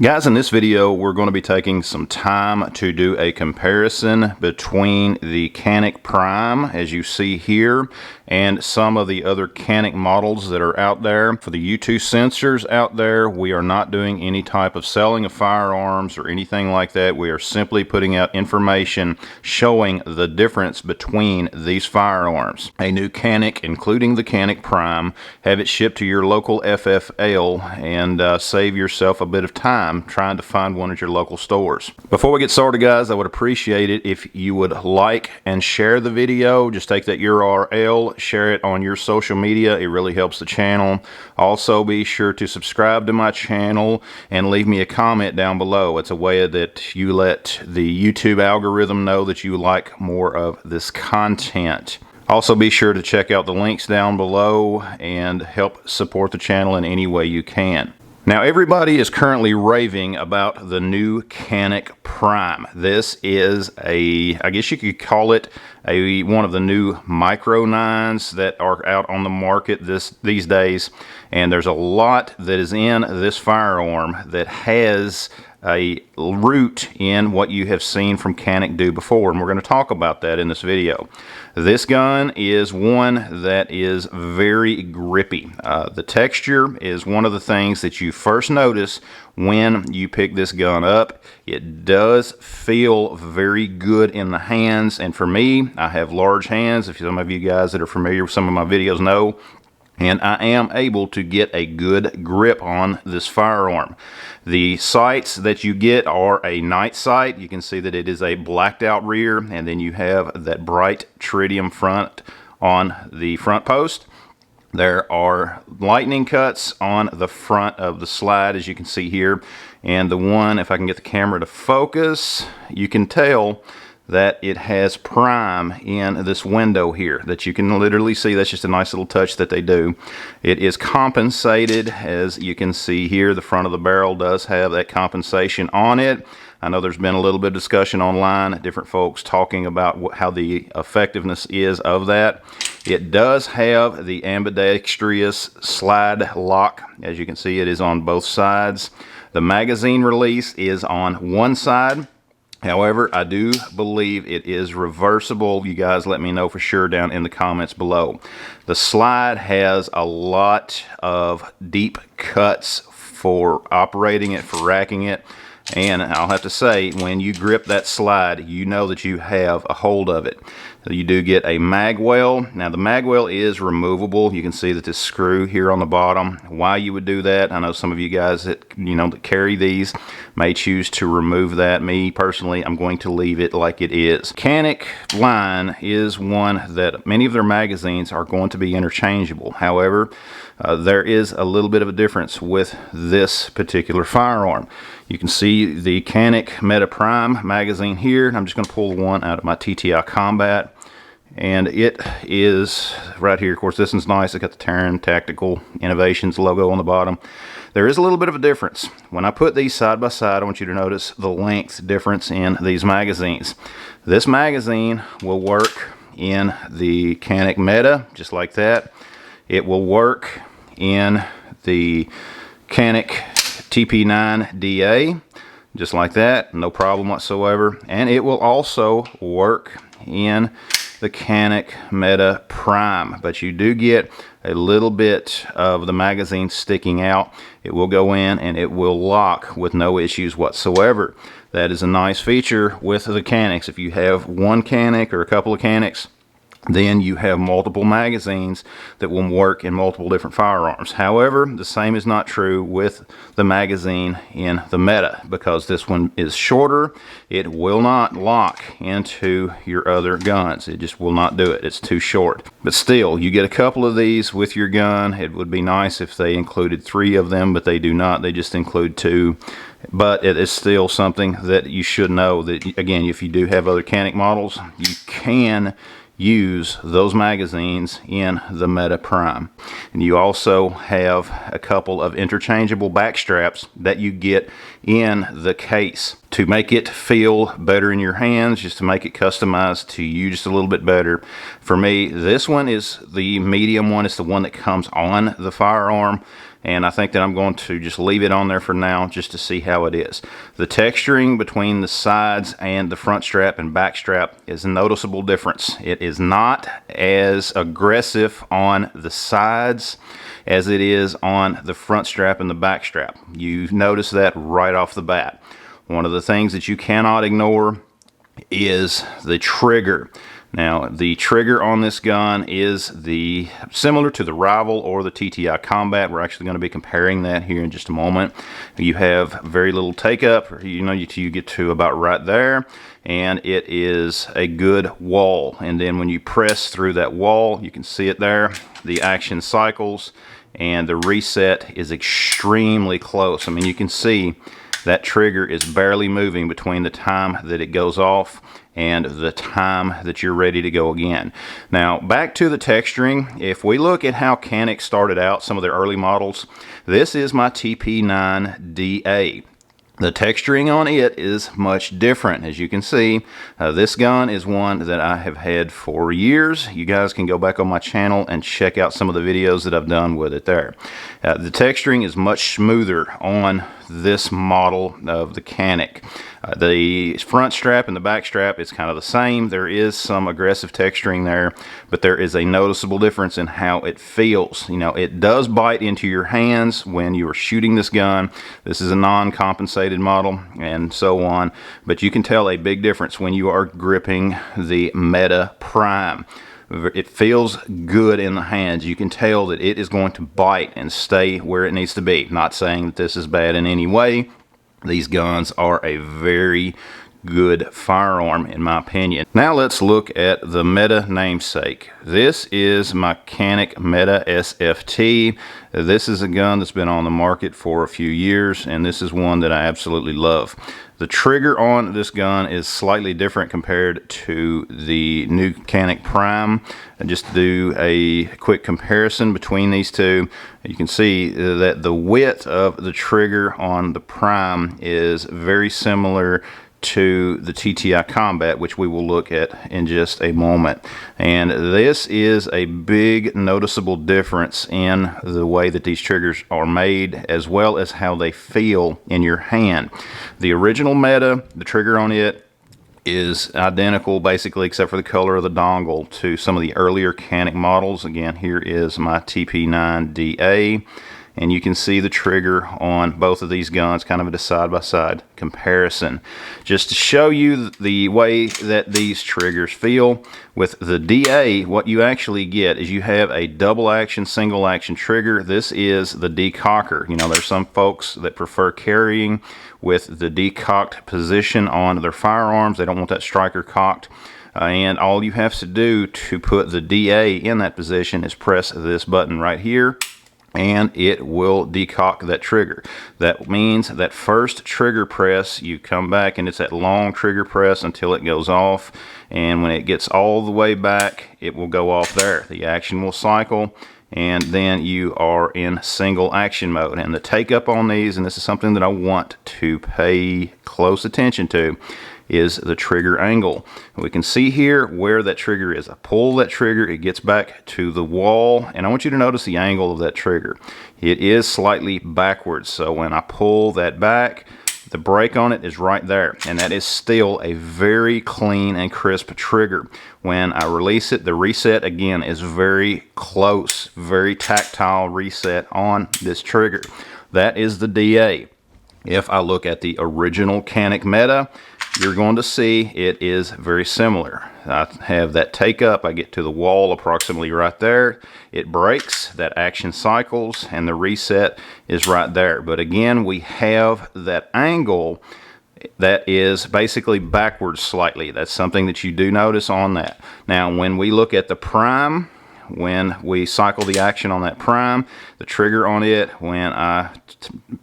Guys, in this video we're going to be taking some time to do a comparison between the Canik Prime, as you see here, and some of the other Canik models that are out there. For the U2 sensors out there, we are not doing any type of selling of firearms or anything like that. We are simply putting out information showing the difference between these firearms. A new Canik, including the Canik Prime, have it shipped to your local FFL and save yourself a bit of time trying to find one at your local stores. Before we get started, guys, I would appreciate it if you would like and share the video. Just take that URL, share it on your social media. It really helps the channel. Also, be sure to subscribe to my channel and leave me a comment down below. It's a way that you let the YouTube algorithm know that you like more of this content. Also, be sure to check out the links down below and help support the channel in any way you can. Now, everybody is currently raving about the new Canik Prime. This is I guess you could call it one of the new micro 9s that are out on the market these days. And there's a lot that is in this firearm that has a root in what you have seen from Canik do before, and we're going to talk about that in this video. This gun is one that is very grippy. The texture is one of the things that you first notice when you pick this gun up. It does feel very good in the hands, and for me, I have large hands. If some of you guys that are familiar with some of my videos know, and I am able to get a good grip on this firearm. The sights that you get are a night sight. You can see that it is a blacked out rear, and then you have that bright tritium front on the front post. There are lightning cuts on the front of the slide, as you can see here. And the one, if I can get the camera to focus, you can tell that it has Prime in this window here that you can literally see. That's just a nice little touch that they do. It is compensated, as you can see here. The front of the barrel does have that compensation on it. I know there's been a little bit of discussion online, different folks talking about how the effectiveness is of that. It does have the ambidextrous slide lock. As you can see, it is on both sides. The magazine release is on one side. However, I do believe it is reversible. You guys let me know for sure down in the comments below. The slide has a lot of deep cuts for operating it, for racking it. And I'll have to say, when you grip that slide, you know that you have a hold of it. You do get a mag well. Now, the mag well is removable. You can see that this screw here on the bottom. Why you would do that, I know some of you guys that that carry these may choose to remove that. Me personally, I'm going to leave it like it is. Canik line is one that many of their magazines are going to be interchangeable. However, there is a little bit of a difference with this particular firearm. You can see the Canik Meta Prime magazine here. I'm just going to pull one out of my TTI Combat. And it is right here. Of course, this one's nice. It's got the Terran Tactical Innovations logo on the bottom. There is a little bit of a difference. When I put these side by side, I want you to notice the length difference in these magazines. This magazine will work in the Canik Meta, just like that. It will work in the Canik TP9DA, just like that, no problem whatsoever. And it will also work in the Canik Meta Prime, but you do get a little bit of the magazine sticking out. It will go in and it will lock with no issues whatsoever. That is a nice feature with the Caniks. If you have one Canik or a couple of Caniks, then you have multiple magazines that will work in multiple different firearms. However, the same is not true with the magazine in the Meta, because this one is shorter. It will not lock into your other guns. It just will not do it. It's too short. But still, you get a couple of these with your gun. It would be nice if they included 3 of them, but they do not. They just include 2. But it is still something that you should know that, again, if you do have other Canik models, you can use those magazines in the Meta Prime. And you also have a couple of interchangeable back straps that you get in the case to make it feel better in your hands, just to make it customized to you just a little bit better. For me, this one is the medium one. It's the one that comes on the firearm. and I think that I'm going to just leave it on there for now just to see how it is. The texturing between the sides and the front strap and back strap is a noticeable difference. It is not as aggressive on the sides as it is on the front strap and the back strap. You notice that right off the bat. One of the things that you cannot ignore is the trigger. Now, the trigger on this gun is similar to the Rival or the TTI Combat. We're actually going to be comparing that here in just a moment. You have very little take up. You get to about right there, and it is a good wall. And then when you press through that wall, you can see it there, the action cycles, and the reset is extremely close. I mean, you can see that trigger is barely moving between the time that it goes off and the time that you're ready to go again. Now, back to the texturing. If we look at how Canik started out, some of their early models, this is my TP9DA. The texturing on it is much different. As you can see, this gun is one that I have had for years. You guys can go back on my channel and check out some of the videos that I've done with it there. The texturing is much smoother on this model of the Canik. The front strap and the back strap is kind of the same. There is some aggressive texturing there, but there is a noticeable difference in how it feels. You know, it does bite into your hands when you are shooting this gun. This is a non-compensated model and so on, but you can tell a big difference when you are gripping the Meta Prime. It feels good in the hands. You can tell that it is going to bite and stay where it needs to be. Not saying that this is bad in any way. These guns are a very good firearm in my opinion. Now let's look at the Meta namesake. This is my Canik Meta SFT. This is a gun that's been on the market for a few years, and this is one that I absolutely love. The trigger on this gun is slightly different compared to the new Canik Prime. And just to do a quick comparison between these two, you can see that the width of the trigger on the Prime is very similar to the TTI Combat, which we will look at in just a moment. And this is a big noticeable difference in the way that these triggers are made, as well as how they feel in your hand. The original Meta, the trigger on it is identical basically, except for the color of the dongle, to some of the earlier Canik models. Again, here is my TP9DA. And you can see the trigger on both of these guns, kind of a side-by-side comparison. Just to show you the way that these triggers feel, with the DA, what you actually get is you have a double action, single action trigger. This is the decocker. You know, there's some folks that prefer carrying with the decocked position on their firearms. They don't want that striker cocked. And all you have to do to put the DA in that position is press this button right here, and it will decock that trigger. That means that first trigger press, you come back and it's that long trigger press until it goes off, and when it gets all the way back, it will go off there. The action will cycle, and then you are in single action mode. And the take up on these, and this is something that I want to pay close attention to, is the trigger angle. We can see here where that trigger is. I pull that trigger, it gets back to the wall, and I want you to notice the angle of that trigger. It is slightly backwards, so when I pull that back, the break on it is right there, and that is still a very clean and crisp trigger. When I release it, the reset again is very close, very tactile reset on this trigger. That is the DA. If I look at the original Canik Meta, you're going to see it is very similar. I have that take up, I get to the wall approximately right there, it breaks, that action cycles, and the reset is right there. But again, we have that angle that is basically backwards slightly. That's something that you do notice on that. Now, when we look at the Prime, when we cycle the action on that Prime, the trigger on it, when I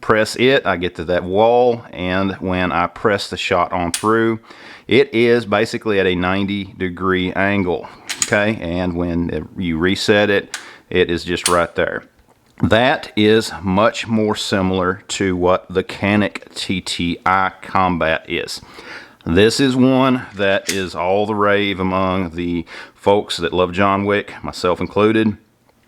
press it, I get to that wall, and when I press the shot on through, it is basically at a 90-degree angle, okay? And when you reset it, it is just right there. That is much more similar to what the Canik TTI Combat is. This is one that is all the rave among the folks that love John Wick, myself included.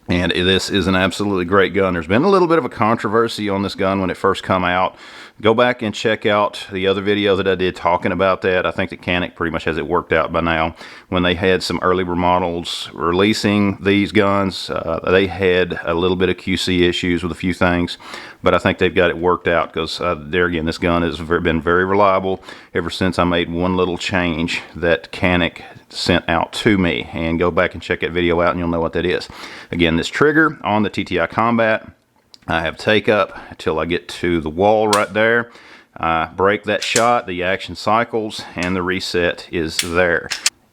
And this is an absolutely great gun. There's been a little bit of a controversy on this gun when it first come out. Go back and check out the other video that I did talking about that. I think that Canik pretty much has it worked out by now. When they had some early remodels releasing these guns, they had a little bit of QC issues with a few things, but I think they've got it worked out because there again, this gun has been very reliable ever since I made one little change that Canik sent out to me. And go back and check that video out and you'll know what that is. Again, this trigger on the TTI Combat, I have take up until I get to the wall right there. I break that shot, the action cycles, and the reset is there.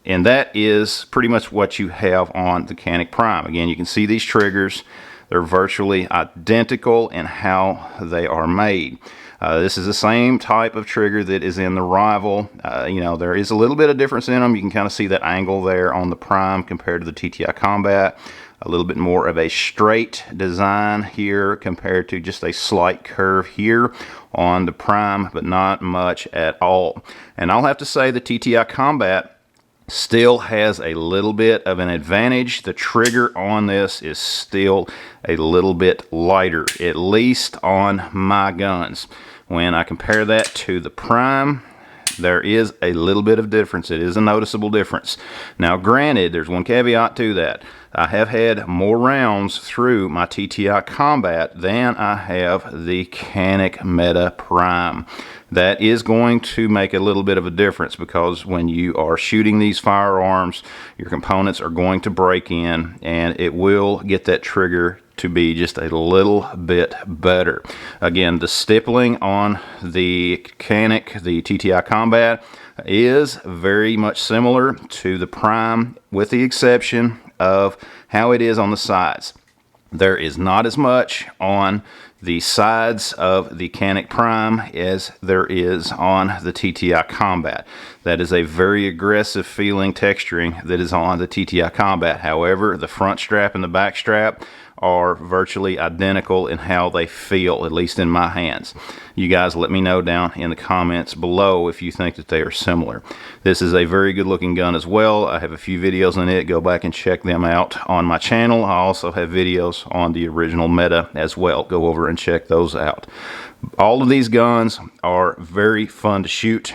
And that is pretty much what you have on the Canik Prime. Again, you can see these triggers. They're virtually identical in how they are made. This is the same type of trigger that is in the Rival. You know, there is a little bit of difference in them. You can kind of see that angle there on the Prime compared to the TTI Combat. A little bit more of a straight design here compared to just a slight curve here on the Prime, but not much at all. And I'll have to say the TTI Combat still has a little bit of an advantage. The trigger on this is still a little bit lighter, at least on my guns. When I compare that to the Prime, there is a little bit of difference. It is a noticeable difference. Now granted, there's one caveat to that. I have had more rounds through my TTI Combat than I have the Canik Meta Prime. That is going to make a little bit of a difference because when you are shooting these firearms, your components are going to break in and it will get that trigger to be just a little bit better. Again, the stippling on the Canik, the TTI Combat, is very much similar to the Prime with the exception of how it is on the sides. There is not as much on the sides of the Canik Prime as there is on the TTI Combat. That is a very aggressive feeling texturing that is on the TTI Combat. However, the front strap and the back strap are virtually identical in how they feel, at least in my hands. You guys let me know down in the comments below if you think that they are similar. This is a very good looking gun as well. I have a few videos on it. Go back and check them out on my channel. I also have videos on the original Meta as well. Go over and check those out. All of these guns are very fun to shoot.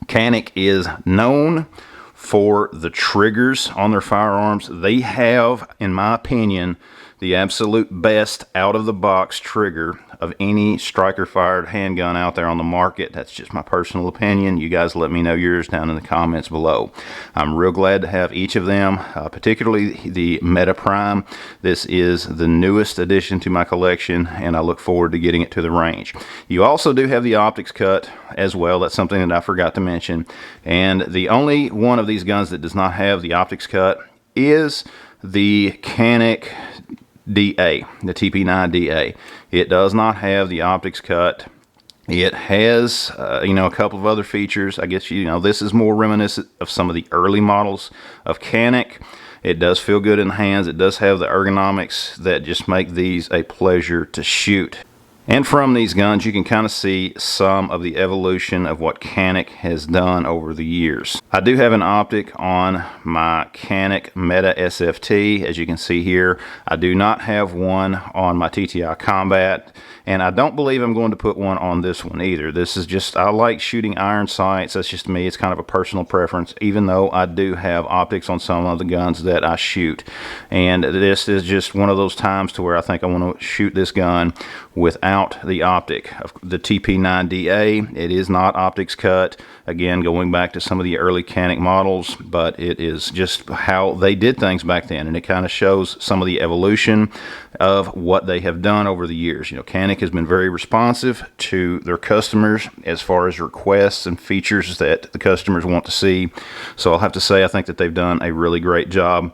Canik is known for the triggers on their firearms. They have, in my opinion, the absolute best out-of-the-box trigger of any striker-fired handgun out there on the market. That's just my personal opinion. You guys let me know yours down in the comments below. I'm real glad to have each of them, particularly the Meta Prime. This is the newest addition to my collection, and I look forward to getting it to the range. You also do have the optics cut as well. That's something that I forgot to mention. And the only one of these guns that does not have the optics cut is the Canik DA, the TP9DA. It does not have the optics cut. It has, you know, a couple of other features. I guess, you know, this is more reminiscent of some of the early models of Canik. It does feel good in the hands. It does have the ergonomics that just make these a pleasure to shoot. And from these guns, you can kind of see some of the evolution of what Canik has done over the years. I do have an optic on my Canik Meta SFT, as you can see here. I do not have one on my TTI Combat, and I don't believe I'm going to put one on this one either. This is just, I like shooting iron sights. That's just me. It's kind of a personal preference, even though I do have optics on some of the guns that I shoot. And this is just one of those times to where I think I want to shoot this gun without the optic of the TP9DA. It is not optics cut. Again, going back to some of the early Canik models, but it is just how they did things back then, and it kind of shows some of the evolution of what they have done over the years. You know, Canik has been very responsive to their customers as far as requests and features that the customers want to see. So I'll have to say I think that they've done a really great job.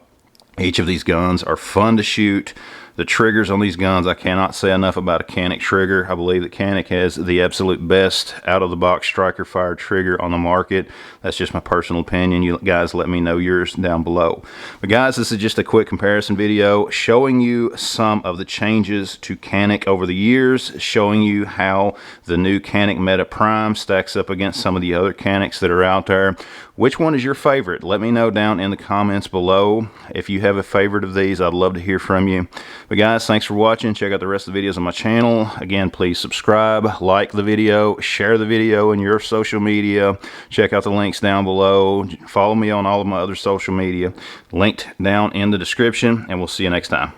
Each of these guns are fun to shoot. The triggers on these guns, I cannot say enough about a Canik trigger. I believe that Canik has the absolute best out-of-the-box striker fire trigger on the market. That's just my personal opinion. You guys let me know yours down below. But guys, this is just a quick comparison video showing you some of the changes to Canik over the years, showing you how the new Canik Meta Prime stacks up against some of the other Caniks that are out there. Which one is your favorite? Let me know down in the comments below. If you have a favorite of these, I'd love to hear from you. But guys, thanks for watching. Check out the rest of the videos on my channel. Again, please subscribe, like the video, share the video in your social media. Check out the links down below. Follow me on all of my other social media. Linked down in the description, and we'll see you next time.